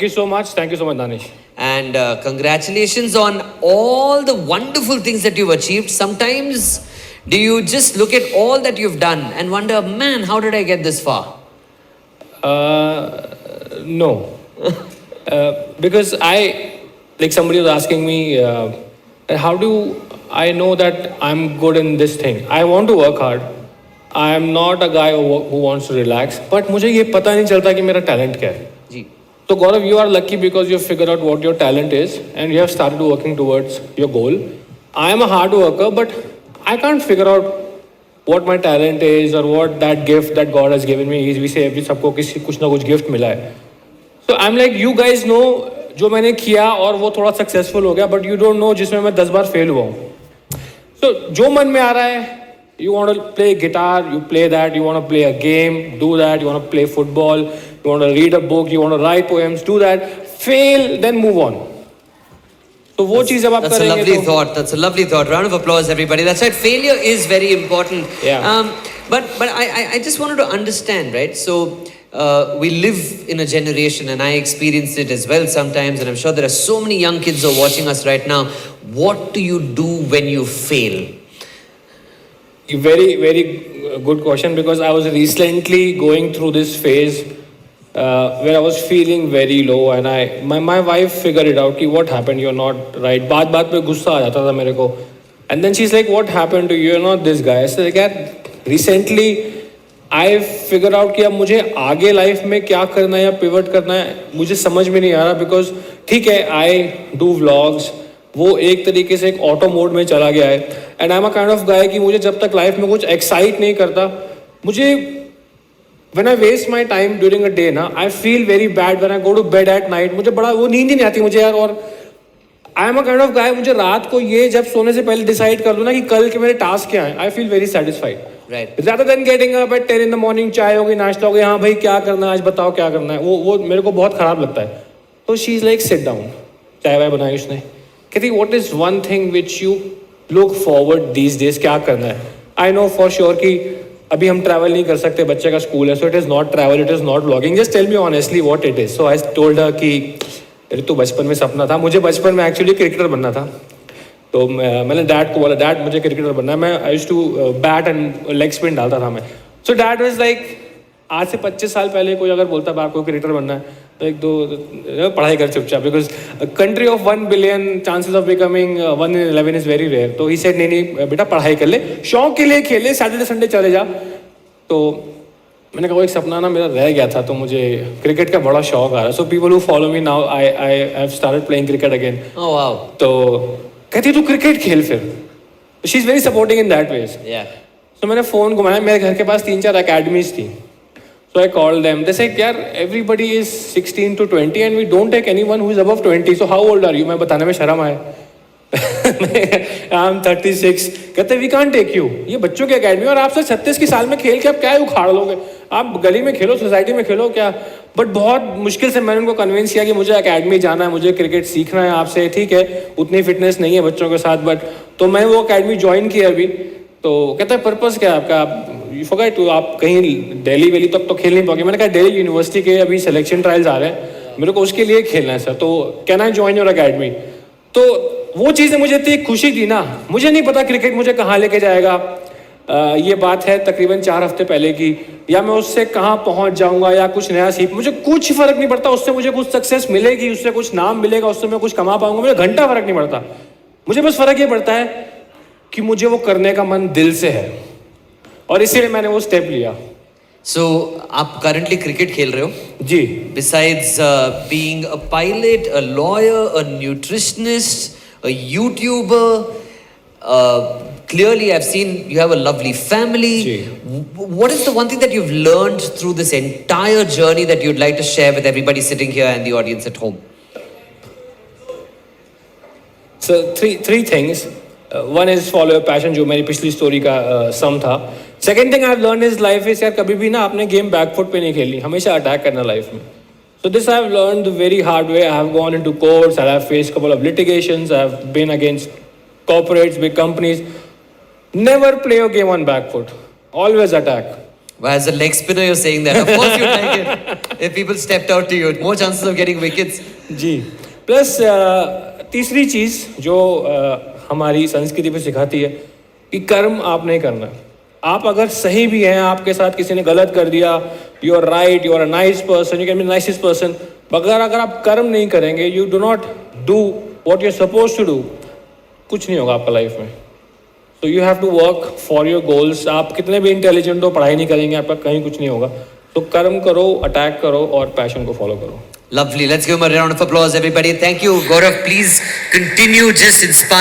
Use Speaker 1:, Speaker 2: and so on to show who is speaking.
Speaker 1: Thank you so much, Danish.
Speaker 2: And congratulations on all the wonderful things that you've achieved. Sometimes, do you just look at all that you've done and wonder, man, how did I get this far?
Speaker 1: No. Because like somebody was asking me, how do I know that I'm good in this thing? I want to work hard. I am not a guy who wants to relax. But मुझे ये पता नहीं चलता कि मेरा talent क्या है.
Speaker 2: जी.
Speaker 1: So Gaurav, you are lucky because you have figured out what your talent is and you have started working towards your goal. I am a hard worker, but I can't figure out what my talent is or what that gift that God has given me. We say every सबको किसी कुछ ना कुछ gift मिला है. So I'm like, you guys know जो मैंने किया और वो थोड़ा successful हो गया, but you don't know जिसमें मैं 10 बार fail हुआ हूँ. So जो मन में आ रहा है, you want to play guitar, you play that. You want to play a game, do that. You want to play football, you want to read a book, you want to write poems, do that. Fail, then move on. So वो चीज़ जब आप
Speaker 2: That's a
Speaker 1: करेंगे
Speaker 2: lovely
Speaker 1: तो
Speaker 2: thought. That's a lovely thought. Round of applause, everybody. That's right. Failure is very important.
Speaker 1: Yeah.
Speaker 2: But I just wanted to understand, right? So we live in a generation, and I experienced it as well sometimes, and I'm sure there are so many young kids who are watching us right now. What do you do when you fail?
Speaker 1: Very, very good question, because I was recently going through this phase where I was feeling very low, and my wife figured it out कि what happened, you're not right. बात पे गुस्सा आ जाता था मेरे को, and then she's like, what happened to you? You're not this guy. I said like, यार recently I figured out कि अब मुझे आगे लाइफ में क्या करना है या पिवट करना है मुझे समझ में नहीं आ रहा. बिकॉज ठीक है, I do vlogs, वो एक तरीके से एक ऑटो मोड में चला गया है. And I am a kind of guy कि मुझे जब तक लाइफ में कुछ एक्साइट नहीं करता, मुझे when I waste my time during a day ना, I feel very bad when I go to bed at night. मुझे बड़ा वो नींद ही नहीं आती मुझे यार. और I am a kind of guy, मुझे रात को ये जब सोने से पहले डिसाइड कर दूं ना कि कल के मेरे टास्क क्या हैं, आई feel very satisfied.
Speaker 2: Right.
Speaker 1: Rather than getting up at 10 in the morning, चाय होगी, नाश्ता हो गया, हाँ भाई क्या करना है आज बताओ क्या करना है, वो मेरे को बहुत खराब लगता है. तो she is like sit down, चाय वाय बनाई उसने, कहती what is one thing which you look forward these days, क्या करना है. आई नो फॉर श्योर कि अभी हम ट्रैवल नहीं कर सकते, बच्चे का स्कूल है, so it is not travel, it is not vlogging. Just tell me honestly what it is. So I told her कि ऋतु बचपन में सपना था, मुझे बचपन में एक्चुअली क्रिकेटर बनना था. तो मैंने डैड को बोला, डैड मुझे क्रिकेटर बनना है. मैं I used to bat and leg spin डालता था मैं. सो डैड वाज लाइक, आज से 25 साल पहले कोई अगर बोलता है आपको क्रिकेटर बनना है तो एक दो पढ़ाई कर चुपचाप, because country of 1 billion chances of becoming 1 in 11 is very rare. तो ही सेड नहीं बेटा पढ़ाई कर ले, शौक के लिए खेले, सैटरडे संडे चले जा. तो मैंने कहा वो एक सपना ना मेरा रह गया था, तो मुझे क्रिकेट का बड़ा शौक आ रहा है. So people who follow me now, I have started playing cricket again.
Speaker 2: Oh wow.
Speaker 1: तो कहती तू क्रिकेट खेल फिर. She is very supporting in that ways.
Speaker 2: Yeah.
Speaker 1: तो मैंने फ़ोन घुमाया, मेरे घर के पास 3-4 अकेडमीज थी. So I called them. They said, यार everybody is 16 to 20 and we don't take anyone who is above 20. So how old are you? मैं बताने में शर्म आए. I'm 36. कहते we can't take you. ये बच्चों की अकेडमी और आप 36 की साल में खेल के आप क्या उखाड़ लोगे? आप गली में खेलो, सोसाइटी में खेलो क्या. बट बहुत मुश्किल से मैंने उनको कन्विंस किया कि मुझे अकेडमी जाना है, मुझे क्रिकेट सीखना है आपसे. ठीक है, उतनी फिटनेस नहीं है बच्चों के साथ, बट तो मैंने वो अकेडमी ज्वाइन किया अभी. तो कहता है पर्पस क्या है आपका, यू फॉरगेट टू, आप कहीं दिल्ली वैली तक तो खेल नहीं पाओगे. मैंने कहा दिल्ली यूनिवर्सिटी के अभी सिलेक्शन ट्रायल्स आ रहे हैं, मेरे को उसके लिए खेलना है सर, तो can I join your academy. तो वो चीज़ें मुझे इतनी खुशी थी ना, मुझे नहीं पता क्रिकेट मुझे कहाँ लेके जाएगा. ये बात है तकरीबन 4 हफ्ते पहले की, या मैं उससे कहाँ पहुँच जाऊँगा या कुछ नया सीख, मुझे कुछ फ़र्क नहीं पड़ता. उससे मुझे कुछ सक्सेस मिलेगी, उससे कुछ नाम मिलेगा, उससे मैं कुछ कमा पाऊँगा, मुझे घंटा फ़र्क नहीं पड़ता. मुझे बस फ़र्क ये पड़ता है कि मुझे वो करने का मन दिल से है, और इसीलिए मैंने वो स्टेप लिया.
Speaker 2: So आप currently cricket खेल रहे हो?
Speaker 1: जी.
Speaker 2: Besides being a pilot, a lawyer, a nutritionist, a YouTuber, clearly I've seen you have a lovely family. What is the one thing that you've learned through this entire journey that you'd like to share with everybody sitting here and the audience at home?
Speaker 1: So three things. One is follow your passion, जो मेरी पिछली story का सम था. Second thing I have learn is life is, यार कभी भी ना आपने गेम बैकफुट पे नहीं खेलनी, हमेशा अटैक करना लाइफ में. So this I have learn the very hard way. I have gone into courts, I have faced couple of litigations, I have been against corporates, big companies. Never play your game on back foot. Always attack.
Speaker 2: As a leg spinner, you're saying that. Of course, you'd like it if people stepped out to you. More chances of getting wickets.
Speaker 1: जी plus तीसरी चीज़ जो हमारी संस्कृति पे सिखाती है कि कर्म आप नहीं करना। आप अगर सही भी हैं, आपके साथ किसी ने गलत कर दिया, you are right, you are a nice person, you can be nicest person, मगर अगर आप कर्म नहीं करेंगे, you do not do what you are suppose to do, कुछ नहीं होगा आपका लाइफ में। तो you have to work for your goals. आप कितने भी इंटेलिजेंट हो, पढ़ाई नहीं करेंगे, आपका कहीं कुछ नहीं होगा। तो कर्म करो, अटैक करो और पैशन को फॉलो करो।
Speaker 2: Lovely. Let's give him a round of applause, everybody. Thank you, Gaurav. Please continue just inspiring.